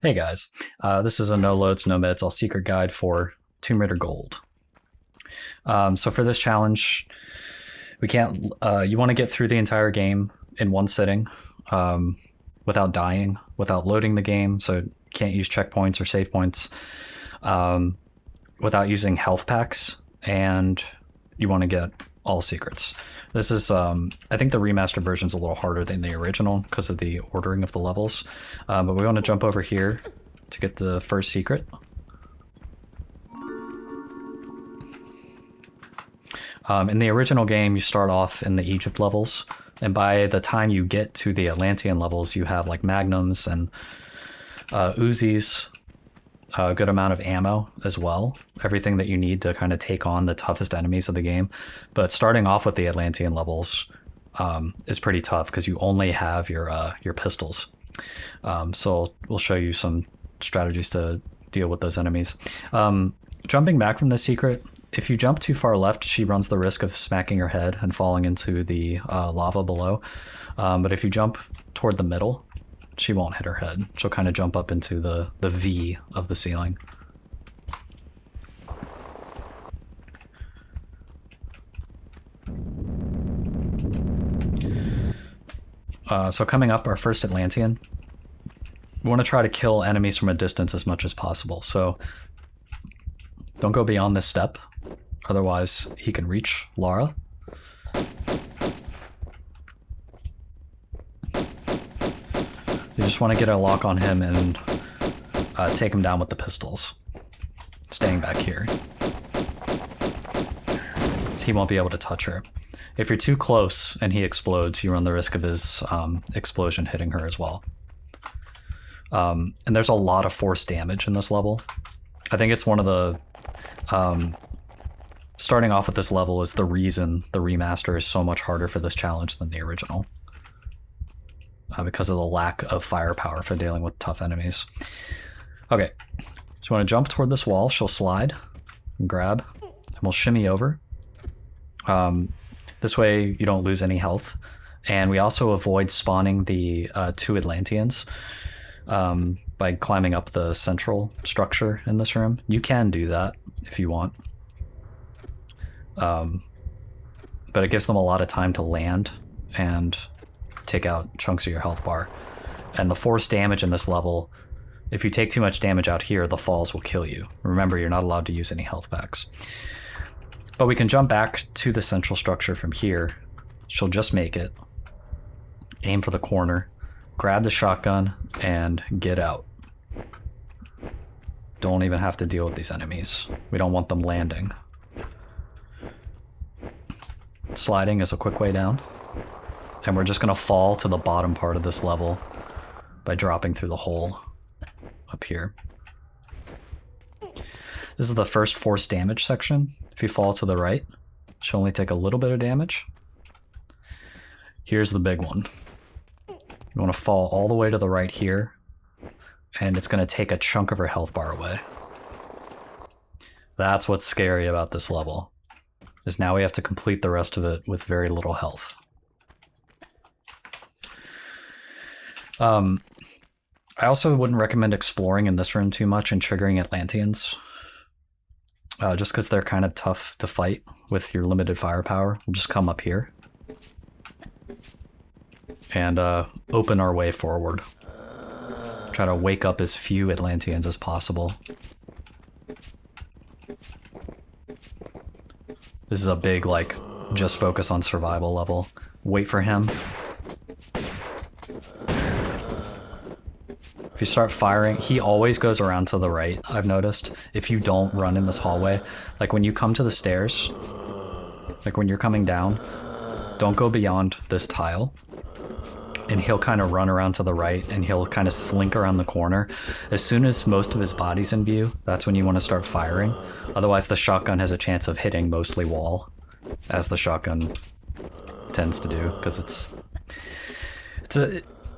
Hey guys, this is a no loads, no mids, all secret guide for Tomb Raider Gold. So for this challenge, we can't. You want to get through the entire game in one sitting, without dying, without loading the game. So you can't use checkpoints or save points, without using health packs, and you want to get all secrets. This is, I think the remastered version is a little harder than the original because of the ordering of the levels. But we want to jump over here to get the first secret. In the original game, you start off in the Egypt levels, and by the time you get to the Atlantean levels, you have like magnums and Uzis, a good amount of ammo as well, everything that you need to kind of take on the toughest enemies of the game. But starting off with the Atlantean levels is pretty tough because you only have your pistols. So we'll show you some strategies to deal with those enemies. Jumping back from the secret, if you jump too far left, she runs the risk of smacking her head and falling into the lava below. But if you jump toward the middle, she won't hit her head. She'll kind of jump up into the V of the ceiling. So coming up, our first Atlantean. We want to try to kill enemies from a distance as much as possible. So don't go beyond this step. Otherwise, he can reach Lara. You just want to get a lock on him and take him down with the pistols. Staying back here. So he won't be able to touch her. If you're too close and he explodes, you run the risk of his explosion hitting her as well. And there's a lot of force damage in this level. I think it's one of the... starting off with this level is the reason the remaster is so much harder for this challenge than the original. Because of the lack of firepower for dealing with tough enemies. Okay, so you want to jump toward this wall. She'll slide and grab, and we'll shimmy over. This way you don't lose any health. And we also avoid spawning the two Atlanteans by climbing up the central structure in this room. You can do that if you want. But it gives them a lot of time to land and take out chunks of your health bar. And the force damage in this level, if you take too much damage out here, the falls will kill you. Remember, you're not allowed to use any health packs. But we can jump back to the central structure from here. She'll just make it. Aim for the corner. Grab the shotgun and get out. Don't even have to deal with these enemies. We don't want them landing. Sliding is a quick way down. And we're just going to fall to the bottom part of this level by dropping through the hole up here. This is the first force damage section. If you fall to the right, she'll only take a little bit of damage. Here's the big one. You want to fall all the way to the right here, and it's going to take a chunk of her health bar away. That's what's scary about this level, is now we have to complete the rest of it with very little health. I also wouldn't recommend exploring in this room too much and triggering Atlanteans. Just because they're kind of tough to fight with your limited firepower. We'll just come up here. And open our way forward. Try to wake up as few Atlanteans as possible. This is a big, like, just focus on survival level. Wait for him. If you start firing, he always goes around to the right, I've noticed. If you don't run in this hallway, like when you come to the stairs, like when you're coming down, don't go beyond this tile. And he'll kind of run around to the right and he'll kind of slink around the corner. As soon as most of his body's in view, that's when you want to start firing. Otherwise the shotgun has a chance of hitting mostly wall, as the shotgun tends to do, because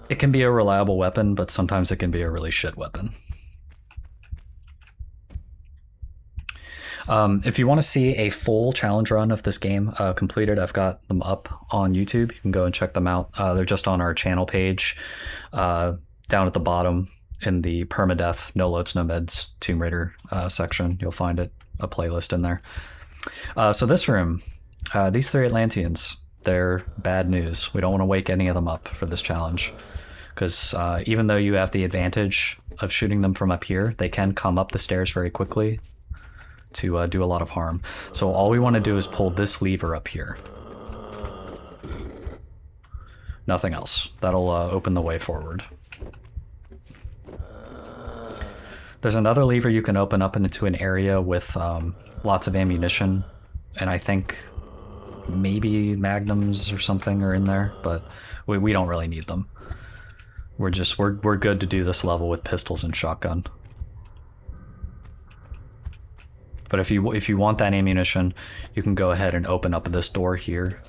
it can be a reliable weapon, but sometimes it can be a really shit weapon. If you want to see a full challenge run of this game completed, I've got them up on YouTube. You can go and check them out. They're just on our channel page. Down at the bottom, in the permadeath, no loads, no meds Tomb Raider section. You'll find it, a playlist in there. So this room, these 3 Atlanteans, they're bad news. We don't want to wake any of them up for this challenge. Because even though you have the advantage of shooting them from up here, they can come up the stairs very quickly to do a lot of harm. So all we want to do is pull this lever up here. Nothing else. That'll open the way forward. There's another lever you can open up into an area with lots of ammunition, and I think maybe magnums or something are in there, but we don't really need them. We're good to do this level with pistols and shotgun. But if you want that ammunition, you can go ahead and open up this door here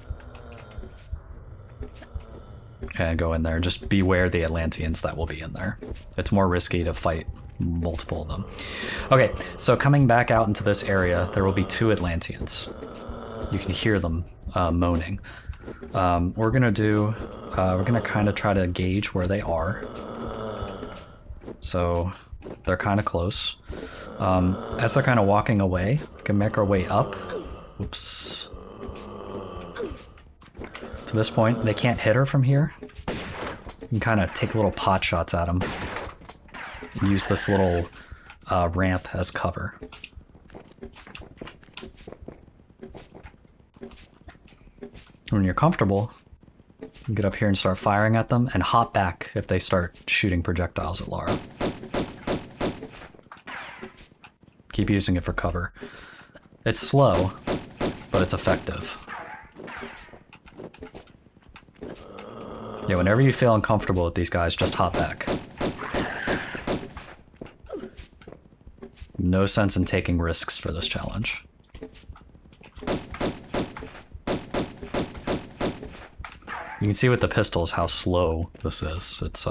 and go in there. Just beware the Atlanteans that will be in there. It's more risky to fight multiple of them. Okay, so coming back out into this area, there will be 2 Atlanteans. You can hear them moaning. We're gonna kind of try to gauge where they are. So they're kind of close. As they're kind of walking away, we can make our way up. Whoops. To this point, they can't hit her from here. You can kind of take little pot shots at them. And use this little ramp as cover. When you're comfortable, you can get up here and start firing at them and hop back if they start shooting projectiles at Lara. Keep using it for cover. It's slow, but it's effective. Yeah, whenever you feel uncomfortable with these guys, just hop back. No sense in taking risks for this challenge. You can see with the pistols how slow this is. It's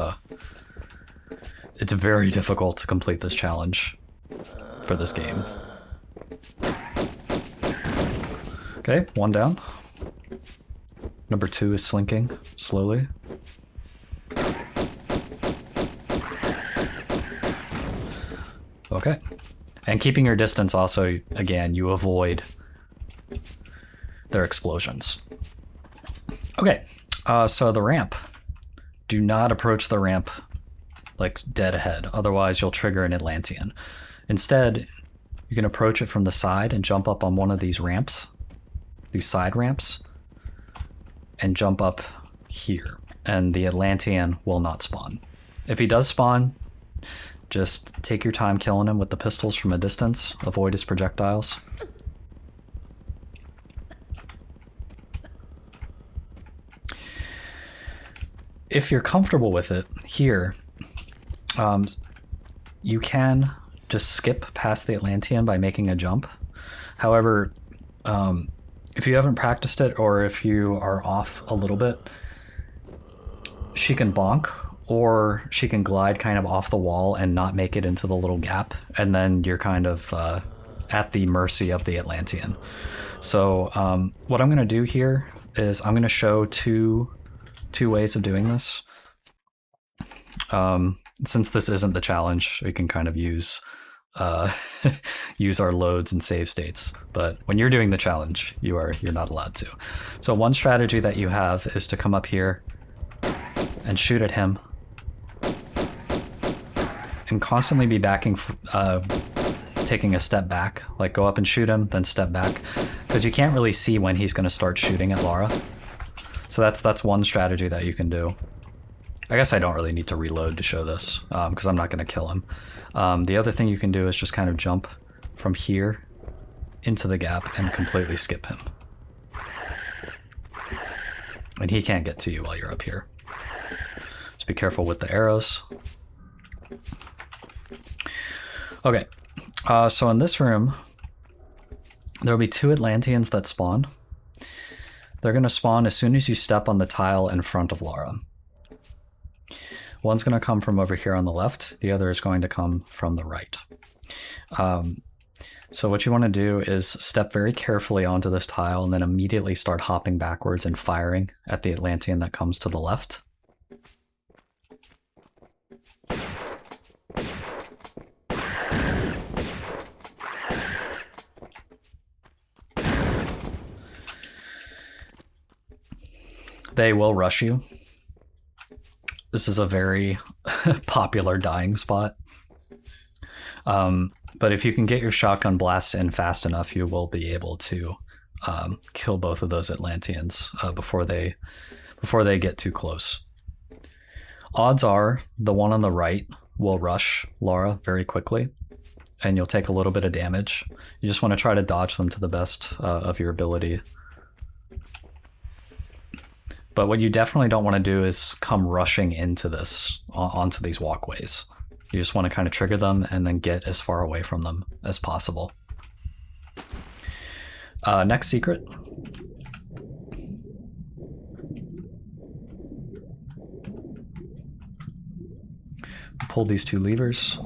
very difficult to complete this challenge for this game. Okay, 1 down. Number 2 is slinking slowly. Okay. And keeping your distance also, again, you avoid their explosions. Okay, so the ramp. Do not approach the ramp like dead ahead, otherwise you'll trigger an Atlantean. Instead, you can approach it from the side and jump up on one of these ramps, these side ramps, and jump up here, and the Atlantean will not spawn. If he does spawn, just take your time killing him with the pistols from a distance, avoid his projectiles. If you're comfortable with it, here, you can just skip past the Atlantean by making a jump. However, if you haven't practiced it, or if you are off a little bit, she can bonk, or she can glide kind of off the wall and not make it into the little gap, and then you're kind of at the mercy of the Atlantean. So what I'm going to do here is I'm going to show two ways of doing this. Since this isn't the challenge, we can kind of use use our loads and save states. But when you're doing the challenge, you're not allowed to. So one strategy that you have is to come up here and shoot at him, and constantly be backing, taking a step back, like go up and shoot him, then step back, because you can't really see when he's going to start shooting at Lara. So that's one strategy that you can do. I guess I don't really need to reload to show this, because I'm not going to kill him. The other thing you can do is just kind of jump from here into the gap and completely skip him. And he can't get to you while you're up here. Just be careful with the arrows. Okay, so in this room, there'll be 2 Atlanteans that spawn. They're going to spawn as soon as you step on the tile in front of Lara. One's going to come from over here on the left, the other is going to come from the right. So what you want to do is step very carefully onto this tile and then immediately start hopping backwards and firing at the Atlantean that comes to the left. They will rush you. This is a very popular dying spot. But if you can get your shotgun blasts in fast enough, you will be able to kill both of those Atlanteans before they get too close. Odds are the one on the right will rush Laura very quickly, and you'll take a little bit of damage. You just want to try to dodge them to the best of your ability. But what you definitely don't want to do is come rushing into this, onto these walkways. You just want to kind of trigger them and then get as far away from them as possible. Next secret. Pull these two levers.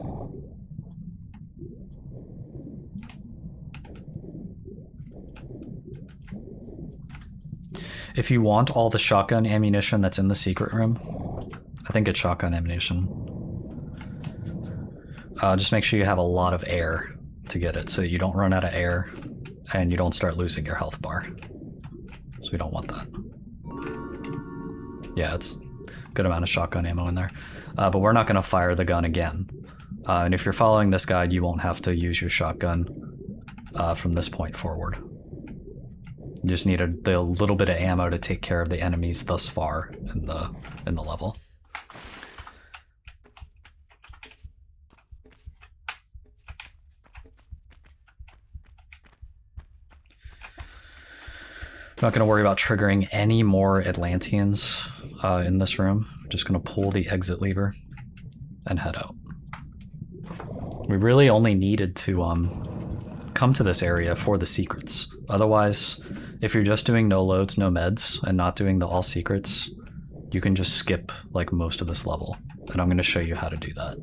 If you want all the shotgun ammunition that's in the secret room, I think it's shotgun ammunition. Just make sure you have a lot of air to get it so you don't run out of air and you don't start losing your health bar. So we don't want that. Yeah, it's a good amount of shotgun ammo in there. But we're not going to fire the gun again. And if you're following this guide, you won't have to use your shotgun from this point forward. You just need a little bit of ammo to take care of the enemies thus far in the level. I'm not going to worry about triggering any more Atlanteans in this room. I'm just going to pull the exit lever and head out. We really only needed to come to this area for the secrets. Otherwise, if you're just doing no loads, no meds, and not doing the all secrets, you can just skip like most of this level. And I'm going to show you how to do that.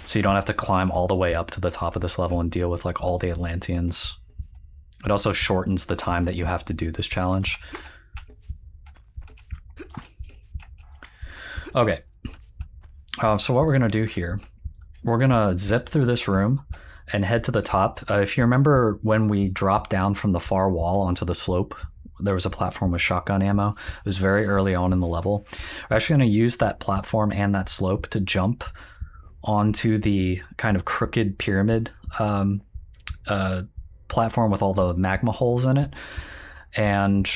So you don't have to climb all the way up to the top of this level and deal with like all the Atlanteans. It also shortens the time that you have to do this challenge. Okay. So what we're going to do here, we're going to zip through this room and head to the top. If you remember when we dropped down from the far wall onto the slope, there was a platform with shotgun ammo. It was very early on in the level. We're actually going to use that platform and that slope to jump onto the kind of crooked pyramid platform with all the magma holes in it. And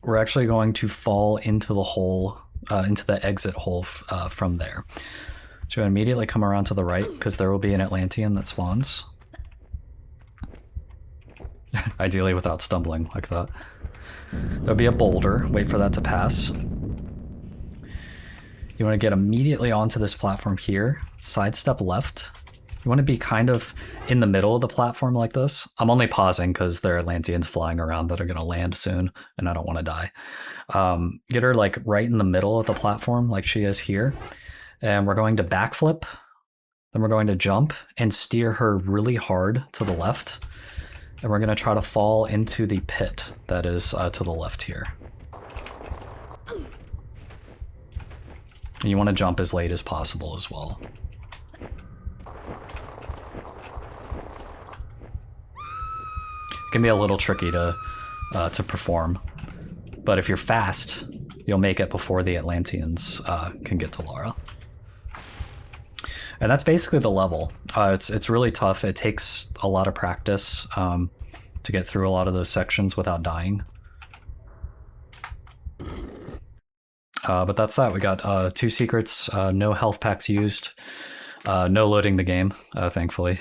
we're actually going to fall into the hole, into the exit hole from there. So immediately come around to the right because there will be an Atlantean that spawns. Ideally without stumbling like that. There'll be a boulder. Wait for that to pass. You want to get immediately onto this platform here. Sidestep left. You want to be kind of in the middle of the platform like this. I'm only pausing because there are Atlanteans flying around that are going to land soon and I don't want to die. Get her like right in the middle of the platform like she is here. And we're going to backflip, then we're going to jump and steer her really hard to the left. And we're going to try to fall into the pit that is to the left here. And you want to jump as late as possible as well. It can be a little tricky to perform, but if you're fast, you'll make it before the Atlanteans can get to Lara. And that's basically the level. It's really tough. It takes a lot of practice to get through a lot of those sections without dying. But that's that. We got 2 secrets, no health packs used, no loading the game, thankfully.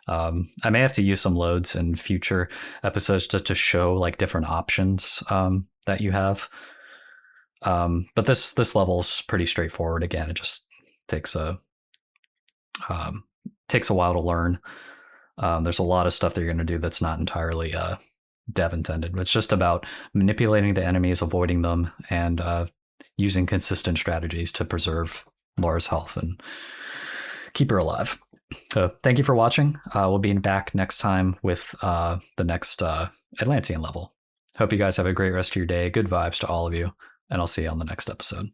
I may have to use some loads in future episodes just to show like different options that you have. But this level's pretty straightforward. Again, it just takes a while to learn. There's a lot of stuff that you're going to do that's not entirely dev intended. It's just about manipulating the enemies, avoiding them, and using consistent strategies to preserve Laura's health and keep her alive. So thank you for watching. We'll be back next time with the next Atlantean level. Hope you guys have a great rest of your day. Good vibes to all of you, and I'll see you on the next episode.